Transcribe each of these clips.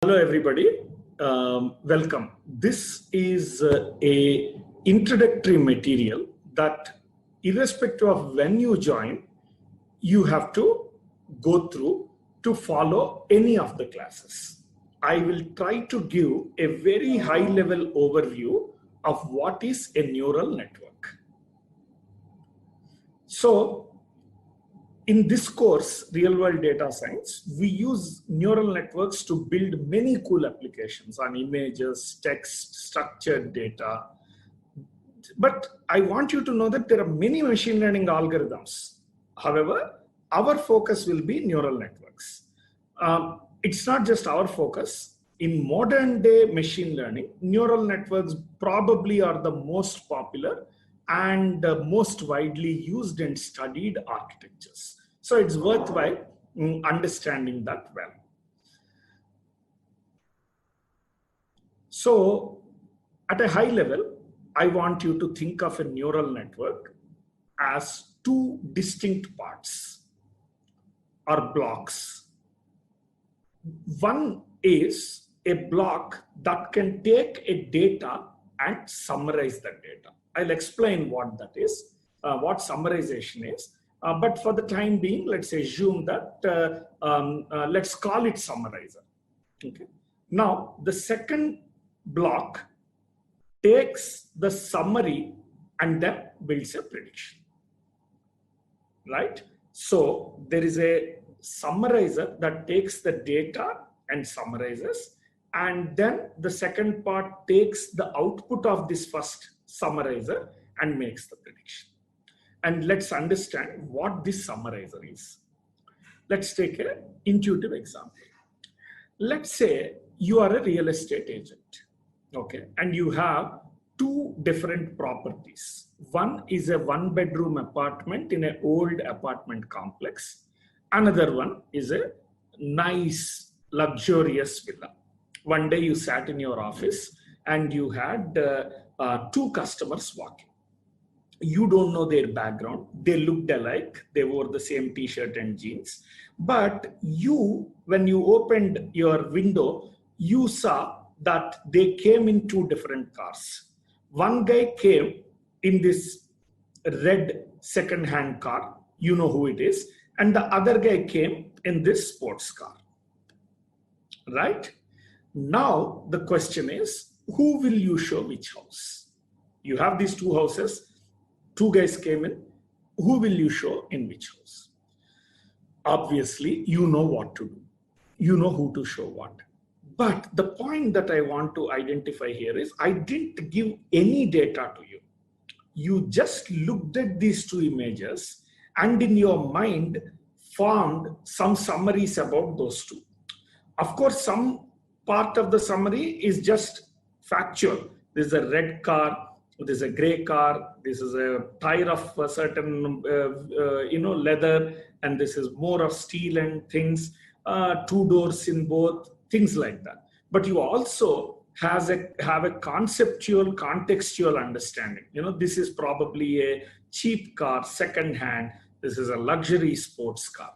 Hello, everybody. Welcome. This is a introductory material that, irrespective of when you join, you have to go through to follow any of the classes. I will try to give a very high-level overview of what is a neural network. So, in this course, Real-World Data Science, we use neural networks to build many cool applications on images, text, structured data. But I want you to know that there are many machine learning algorithms. However, our focus will be neural networks. It's not just our focus. In modern day machine learning, neural networks probably are the most popular and most widely used and studied architectures. So it's worthwhile understanding that well. So at a high level, I want you to think of a neural network as two distinct parts or blocks. One is a block that can take a data and summarize that data. I'll explain what that is, what summarization is. But for the time being, let's assume that, let's call it summarizer. Okay. Now, the second block takes the summary and then builds a prediction. Right? So there is a summarizer that takes the data and summarizes, and then the second part takes the output of this first summarizer and makes the prediction. And let's understand what this summarizer is. Let's take an intuitive example. Let's say you are a real estate agent, okay, and you have two different properties. One is a one-bedroom apartment in an old apartment complex. Another one is a nice, luxurious villa. One day you sat in your office and you had two customers walking. You don't know their background. They looked alike. They wore the same t-shirt and jeans. But you, when you opened your window, you saw that they came in two different cars. One guy came in this red second-hand car. You know who it is. And the other guy came in this sports car. Right? Now, the question is, who will you show which house? You have these two houses. Two guys came in. Who will you show in which house? Obviously, you know what to do. You know who to show what. But the point that I want to identify here is I didn't give any data to you. You just looked at these two images and in your mind formed some summaries about those two. Of course, some part of the summary is just factual. There's a red car. This is a gray car, this is a tire of a certain, leather, and this is more of steel and things, two doors in both, things like that. But you also have a conceptual, contextual understanding. You know, this is probably a cheap car, second hand, this is a luxury sports car.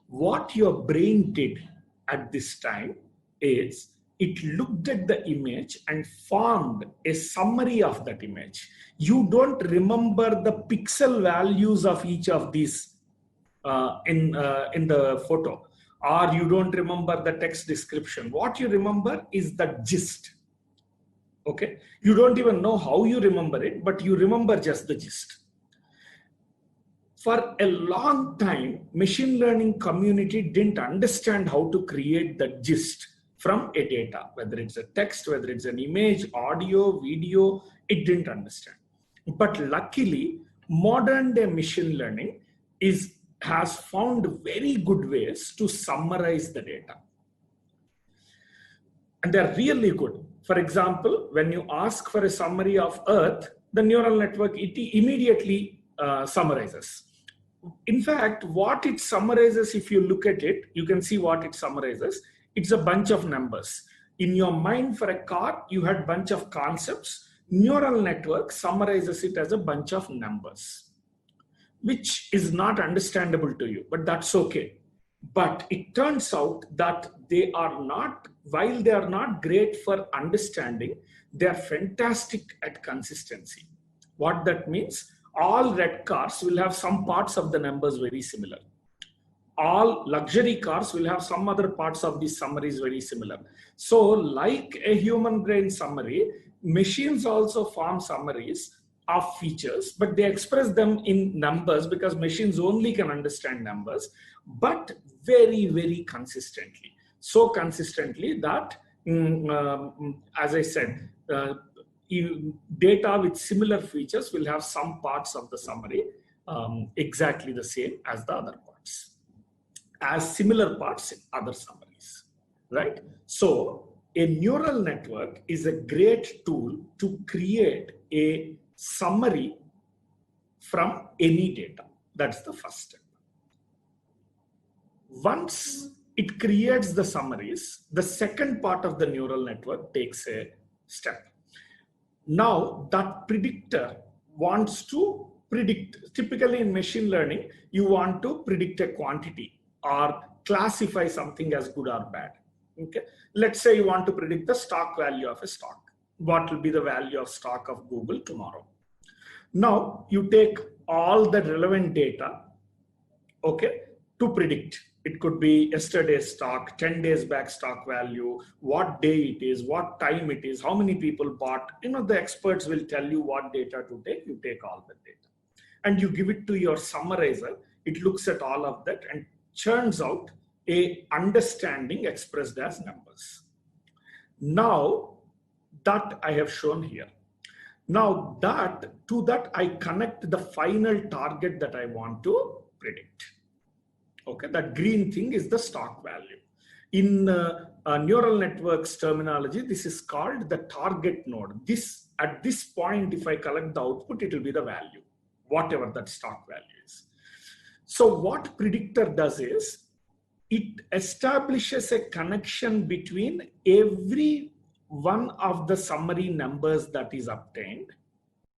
What your brain did at this time is, it looked at the image and formed a summary of that image. You don't remember the pixel values of each of these in the photo, or you don't remember the text description. What you remember is the gist. Okay? You don't even know how you remember it, but you remember just the gist. For a long time, machine learning community didn't understand how to create the gist from a data, whether it's a text, whether it's an image, audio, video, it didn't understand. But luckily, modern day machine learning has found very good ways to summarize the data. And they're really good. For example, when you ask for a summary of Earth, the neural network, it immediately summarizes. In fact, what it summarizes, if you look at it, you can see what it summarizes. It's a bunch of numbers. In your mind for a car, you had a bunch of concepts. Neural network summarizes it as a bunch of numbers, which is not understandable to you, but that's okay. But it turns out that they are not, while they are not great for understanding, they are fantastic at consistency. What that means, all red cars will have some parts of the numbers very similar. All luxury cars will have some other parts of the summaries very similar. So like a human brain summary, machines also form summaries of features, but they express them in numbers because machines only can understand numbers, but very, very consistently. So consistently that, as I said, data with similar features will have some parts of the summary exactly the same as the other parts, as similar parts in other summaries, right? So a neural network is a great tool to create a summary from any data. That's the first step. Once it creates the summaries, the second part of the neural network takes a step. Now that predictor wants to predict, typically in machine learning, you want to predict a quantity or classify something as good or bad. Okay, let's say you want to predict the stock value of a stock. What will be the value of stock of Google tomorrow? Now you take all the relevant data, okay, to predict. It could be yesterday's stock, 10 days back stock value, what day it is, what time it is, how many people bought. You know, the experts will tell you what data to take. You take all the data and you give it to your summarizer. It looks at all of that and churns out a understanding expressed as numbers. Now that I have shown here. Now to that I connect the final target that I want to predict. Okay, that green thing is the stock value. In neural networks terminology, this is called the target node. At this point, if I collect the output, it will be the value, whatever that stock value is. So what predictor does is, it establishes a connection between every one of the summary numbers that is obtained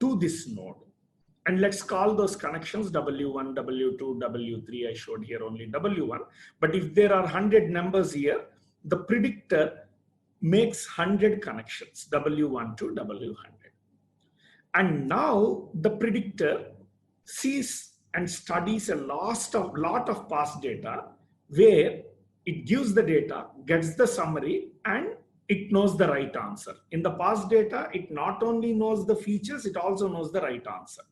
to this node. And let's call those connections W1, W2, W3. I showed here only W1. But if there are 100 numbers here, the predictor makes 100 connections, W1 to W100. And now the predictor sees and studies a lot of past data where it gives the data, gets the summary, and it knows the right answer. In the past data, it not only knows the features, it also knows the right answer.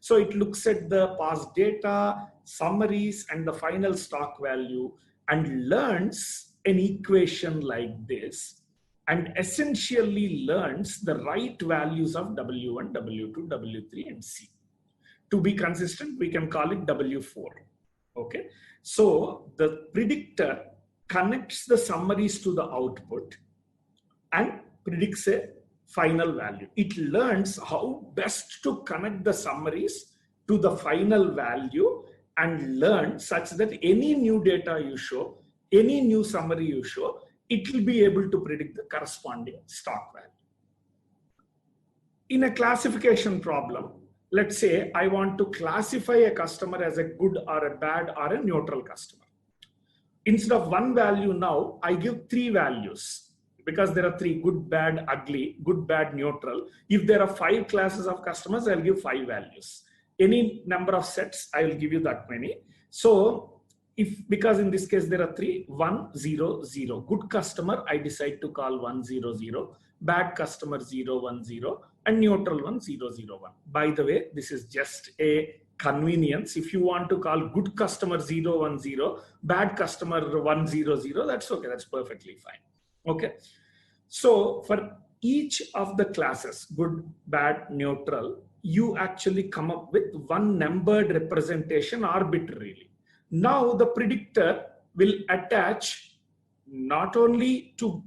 So it looks at the past data, summaries, and the final stock value and learns an equation like this, and essentially learns the right values of W1, W2, W3, and C. To be consistent, we can call it W4. Okay. So the predictor connects the summaries to the output and predicts a final value. It learns how best to connect the summaries to the final value and learn such that any new data you show, any new summary you show, it will be able to predict the corresponding stock value. In a classification problem, let's say I want to classify a customer as a good or a bad or a neutral customer. Instead of one value now, I give 3 values. Because there are 3, good, bad, ugly, good, bad, neutral. If there are 5 classes of customers, I'll give 5 values. Any number of sets, I will give you that many. So because in this case there are 3, 1, 0, 0. Good customer, I decide to call 1, 0, 0. Bad customer 0, 1, 0. And neutral one 0, 0, 1. By the way, this is just a convenience. If you want to call good customer 0, 1, 0, bad customer 1, 0, 0, that's okay. That's perfectly fine. Okay, so for each of the classes, good, bad, neutral, you actually come up with one numbered representation arbitrarily. Now the predictor will attach not only to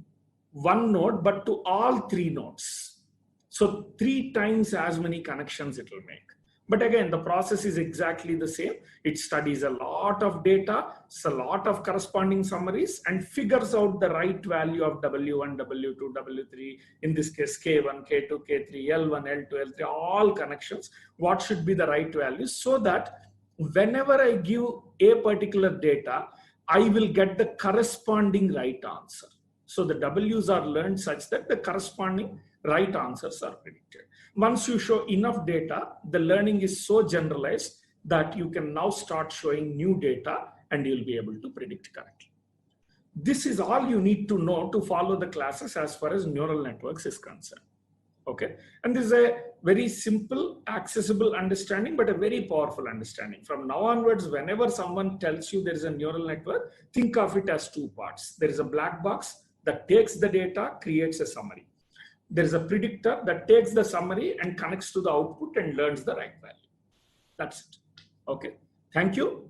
one node, but to all 3 nodes. So 3 times as many connections it will make. But again, the process is exactly the same. It studies a lot of data, a lot of corresponding summaries, and figures out the right value of W1, W2, W3, in this case, K1, K2, K3, L1, L2, L3, all connections. What should be the right value so that whenever I give a particular data, I will get the corresponding right answer. So the W's are learned such that the corresponding right answers are predicted. Once you show enough data, the learning is so generalized that you can now start showing new data and you'll be able to predict correctly. This is all you need to know to follow the classes as far as neural networks is concerned. Okay, and this is a very simple, accessible understanding, but a very powerful understanding. From now onwards, whenever someone tells you there is a neural network, think of it as two parts. There is a black box that takes the data, creates a summary. There is a predictor that takes the summary and connects to the output and learns the right value. That's it. Okay, thank you.